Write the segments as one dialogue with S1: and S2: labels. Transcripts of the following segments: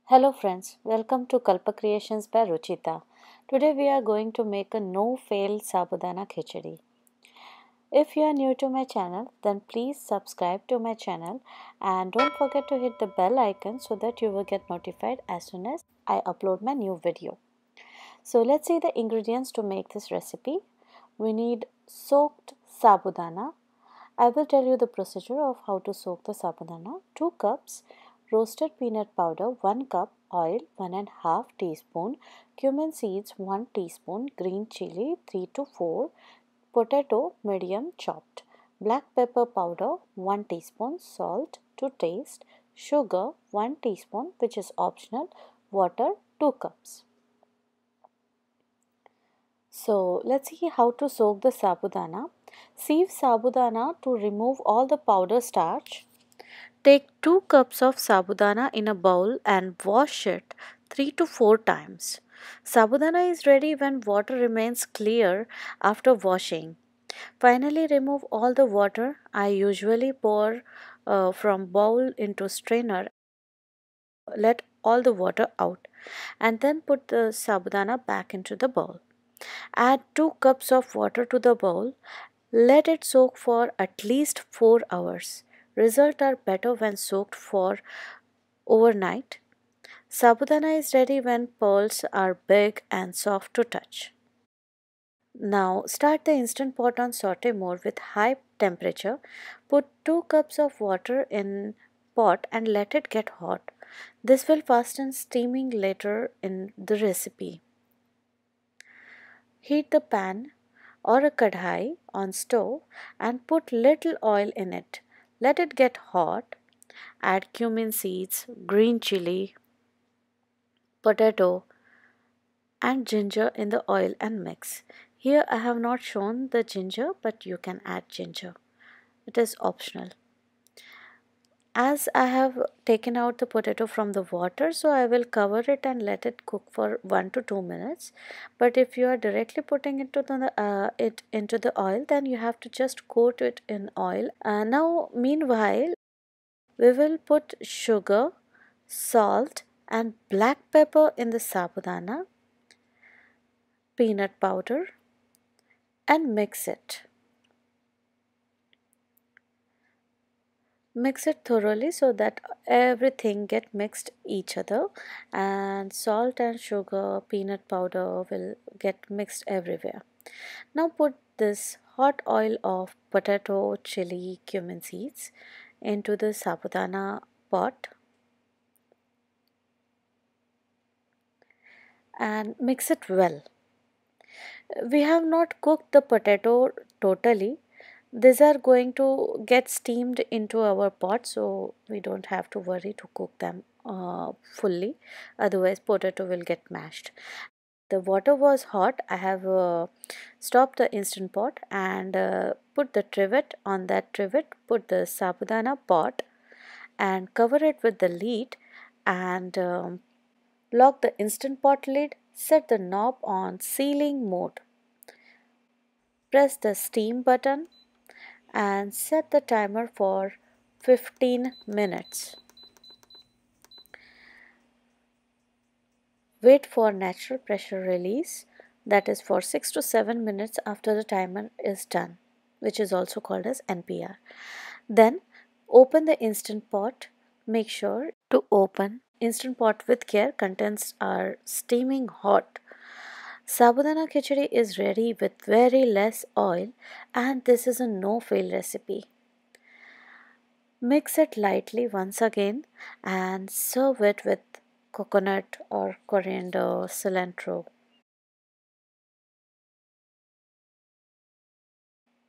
S1: Hello friends, welcome to Kalpa Creations by Ruchita. Today we are going to make a no-fail sabudana khichdi. If you are new to my channel, then please subscribe to my channel and don't forget to hit the bell icon so that you will get notified as soon as I upload my new video. So let's see the ingredients to make this recipe. We need soaked sabudana. I will tell you the procedure of how to soak the sabudana. 2 cups roasted peanut powder, 1 cup oil, 1.5 teaspoon cumin seeds, 1 teaspoon green chili, 3 to 4 potato medium chopped, black pepper powder, 1 teaspoon, salt to taste, sugar 1 teaspoon which is optional, water 2 cups. So let's see how to soak the sabudana. Sieve sabudana to remove all the powder starch. Take 2 cups of sabudana in a bowl and wash it 3 to 4 times. Sabudana is ready when water remains clear after washing. Finally, remove all the water. I usually pour from bowl into strainer. Let all the water out and then put the sabudana back into the bowl. Add 2 cups of water to the bowl. Let it soak for at least 4 hours. Results are better when soaked for overnight. Sabudana is ready when pearls are big and soft to touch. Now start the instant pot on saute mode with high temperature. Put 2 cups of water in pot and let it get hot. This will fasten steaming later in the recipe. Heat the pan or a kadhai on stove and put little oil in it. Let it get hot. Add cumin seeds, green chili, potato and ginger in the oil and mix. Here I have not shown the ginger, but you can add ginger. It is optional. As I have taken out the potato from the water, so I will cover it and let it cook for 1 to 2 minutes. But if you are directly putting it into the oil, then you have to just coat it in oil. Now meanwhile, we will put sugar, salt and black pepper in the sabudana, peanut powder and mix it. Mix it thoroughly so that everything get mixed each other and salt and sugar, peanut powder will get mixed everywhere. Now put this hot oil of potato, chili, cumin seeds into the sabudana pot and mix it well. We have not cooked the potato totally. These are going to get steamed into our pot, so we don't have to worry to cook them fully. Otherwise, potato will get mashed. The water was hot. I have stopped the instant pot and put the trivet. On that trivet, put the sabudana pot and cover it with the lid and lock the instant pot lid. Set the knob on sealing mode. Press the steam button and set the timer for 15 minutes. Wait for natural pressure release, that is for 6 to 7 minutes after the timer is done, which is also called as NPR. Then open the instant pot. Make sure to open instant pot with care. Contents are steaming hot. Sabudana khichdi is ready with very less oil and this is a no-fail recipe. Mix it lightly once again and serve it with coconut or coriander, cilantro.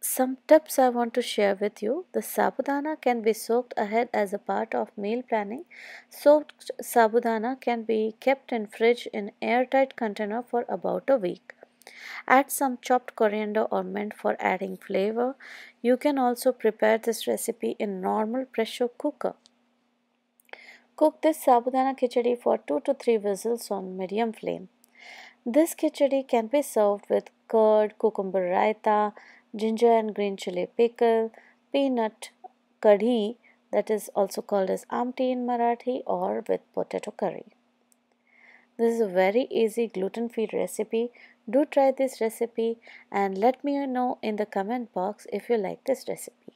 S1: Some tips I want to share with you. The sabudana can be soaked ahead as a part of meal planning. Soaked sabudana can be kept in fridge in airtight container for about a week. Add some chopped coriander or mint for adding flavor. You can also prepare this recipe in normal pressure cooker. Cook this sabudana khichdi for 2 to 3 whistles on medium flame. This khichdi can be served with curd, cucumber raita, ginger and green chili pickle, peanut kadhi, that is also called as amti in Marathi, or with potato curry. This is a very easy gluten-free recipe. Do try this recipe and let me know in the comment box if you like this recipe.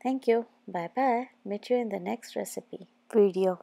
S1: Thank you. Bye bye. Meet you in the next recipe video.